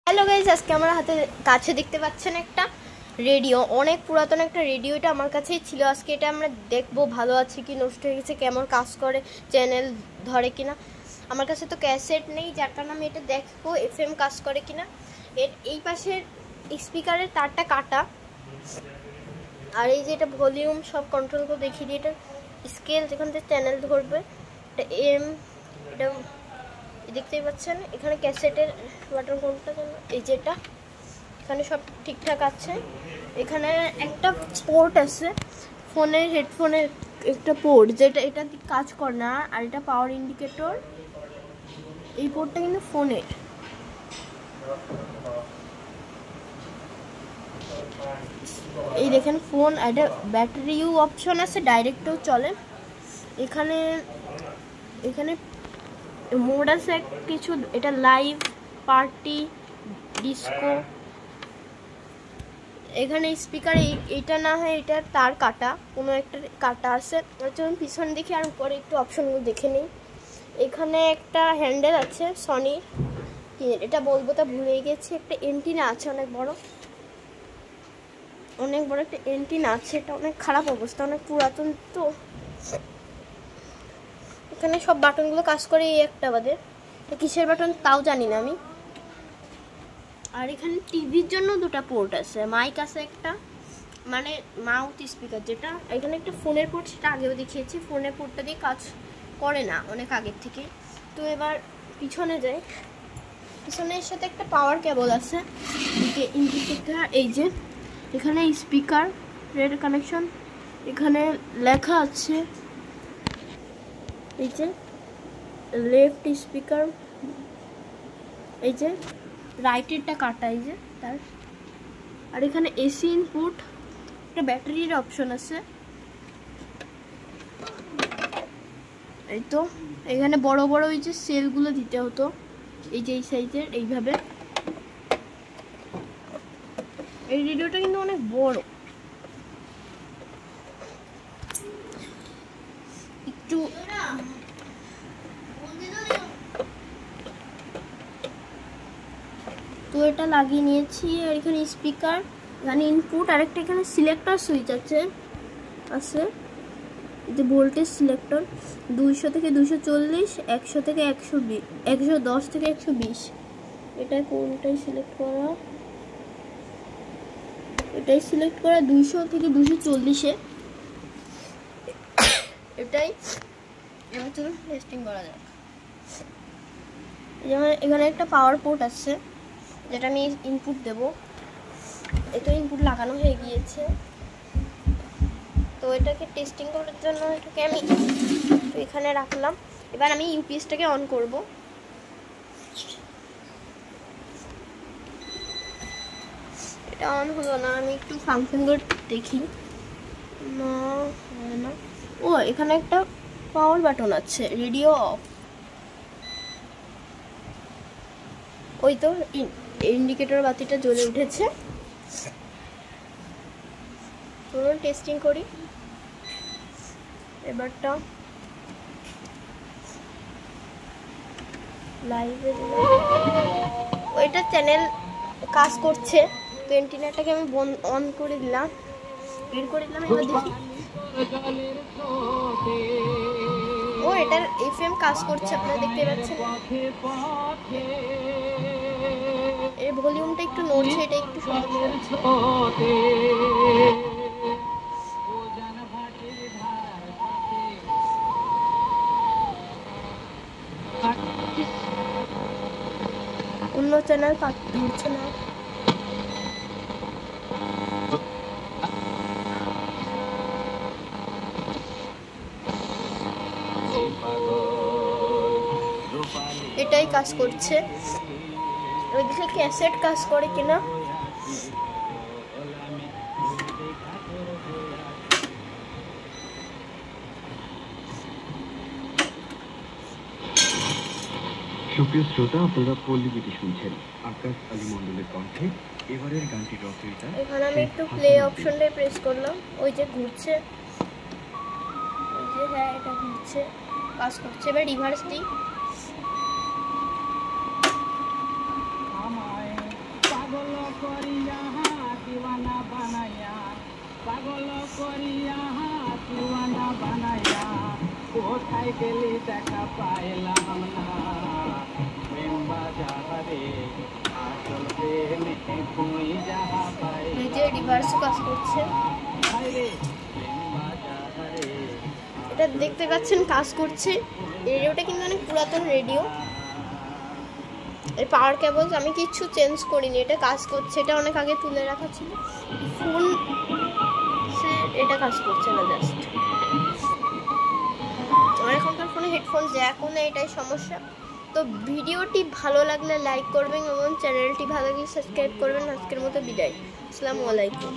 Hello guys, আজকে আমার হাতে কাছে দেখতে পাচ্ছেন একটা রেডিও, অনেক পুরাতন একটা রেডিও। এটা আমার কাছেই ছিল। আজকে এটা আমরা দেখবো ভালো আছে কি, নষ্ট হয়ে গেছে, কেমন কাজ করে, চ্যানেল ধরে কিনা। আমার কাছে তো ক্যাসেট নেই, যার কারণে আমি এটা দেখবো এফএম কাজ করে কিনা। এর এই পাশের স্পিকারের তারটা কাটা, আর এই যে এটা ভলিউম সব কন্ট্রোল করে দেখিয়ে দিই। এটা স্কেল, যেখান থেকে চ্যানেল ধরবে, এটা এটা দেখতেই পাচ্ছেন। এখানে ক্যাসেটের বাটন কোনটা যেন, এই যেটা, এখানে সব ঠিকঠাক আছে। এখানে একটা পোর্ট আছে, ফোনের হেডফোনের একটা পোর্ট, যেটা এটা কাজ করে না। আর এটা পাওয়ার ইন্ডিকেটর। এই পোর্টটা কিন্তু ফোনের। এই দেখেন ফোন, আর এটা ব্যাটারিও অপশন আছে, ডাইরেক্টও চলে। এখানে এখানে মোড আছে কিছু, এটা লাইভ, পার্টি, ডিস্কো। এখানে স্পিকার এটা না হয়, এটা তার কাটা, কোনো একটা কাটা আছে। যখন পিছন দেখি আর উপরে একটু অপশনগুলো দেখে নিই। এখানে একটা হ্যান্ডেল আছে সনির, এটা বলবো তা ভুলে গেছি। একটা এন্টিনা আছে অনেক বড় একটা এন্টিনা আছে। এটা অনেক খারাপ অবস্থা, অনেক পুরাতন তো। এখানে সব বাটনগুলো কাজ করে, এই একটা বাদে। কিসের বাটন তাও জানি না আমি। আর এখানে টিভির জন্য দুটো পোর্ট আছে, মাইক আছে একটা, মানে মাউথ স্পিকার যেটা। এখানে একটা ফোনের পোর্ট, সেটা আগেও দেখিয়েছি। ফোনের পোর্টটা দিয়ে কাজ করে না অনেক আগের থেকে। তো এবার পিছনে যাই। পিছনের সাথে একটা পাওয়ার কেবল আছে, ইন্ডিকেটর। এই যে এখানে স্পিকার রেড কানেকশন, এখানে লেখা আছে এই যে লেফট স্পিকার, এই যে রাইটেরটা কাটা, এই যে তার। আর এখানে এসি ইনপুট, একটা ব্যাটারির অপশন আছে। এই তো এখানে বড় বড় ওই যে সেলগুলো দিতে হতো, এই যে এই সাইজের, এইভাবে। এই রেডিওটা কিন্তু অনেক বড়। একটু তো এটা লাগিয়ে নিয়েছি। আর এখানে স্পিকার, এখানে ইনপুট, আর একটা এখানে সিলেক্টর সুইচ আছে যে ভোল্টেজ সিলেক্টর, 200 থেকে 240, 100 থেকে 120, 110 থেকে 120। এটা কোনটাই সিলেক্ট করা, এটাই সিলেক্ট করা 200 থেকে 240-এ। এটাই এবার চলো টেস্টিং করা যাক। যেমন এখানে একটা পাওয়ার পোর্ট আছে, যেটা আমি ইনপুট দেব। এটা ইনপুট লাগানো হয়ে গিয়েছে। তো এটাকে টেস্টিং করার জন্য এটাকে আমি এখানে রাখলাম। এবার আমি ইউপিএসটাকে অন করব। এটা অন হলো না, আমি একটু ফাংশন করে দেখি। না না, ও এখানে একটা পাওয়ার বাটন আছে, রেডিও অফ। ওই তো ইন্ডিকেটর বাতিটা জ্বলে উঠেছে। চলুন টেস্টিং করি এবারটা। লাইভে ওইটা চ্যানেল কাজ করছে। তো এন্টিনাটাকে আমি অন করে দিলাম, বের করে দিলাম। এবার দেখি, ও এটার এফএম কাজ করছে, আপনারা দেখতে পাচ্ছেন। এর ভলিউমটা একটু নড়ছে, এটা একটু সমস্যা। অন্য চ্যানেল ধরছে না। এটাই কাজ করছে। ওইদিকে ক্যাসেট কাজ করে কিনা। সুপ্রিয় শ্রোতা, আপনারা পল্লীগীতি শুনছেন আকাশ আলী মণ্ডলের কণ্ঠে। এবারের গানটির রচয়িতা। এখানে আমি একটু প্লে অপশনটাই প্রেস করলাম, ওই যে ঘুরছে, ওই যে হ্যাঁ এটা ঘুরছে, কাজ করছে। এবার রিভার্স দিই। গেলি দেখা পাইলাম না প্রেম বাজারে আসল প্রেমে তুই যাহা পাই ভিডিও রিভার্স কাজ করছে প্রেম বাজারে এটা দেখতে পাচ্ছেন কাজ করছে। রেডিওটা কিন্তু অনেক পুরাতন রেডিও। এই পাওয়ার কেবল আমি কিচ্ছু চেঞ্জ করিনি, এটা কাজ করছে। এটা অনেক আগে তুলে রাখা ছিল, ফোন সে এটা কাজ করছে না। জাস্ট আমার এখনকার ফোনে হেডফোন জ্যাকও নেই, এটাই সমস্যা। তো ভিডিওটি ভালো লাগলে লাইক করবেন এবং চ্যানেলটি ভালো লাগলে সাবস্ক্রাইব করবেন। আজকের মতো বিদায়, আসসালামু আলাইকুম।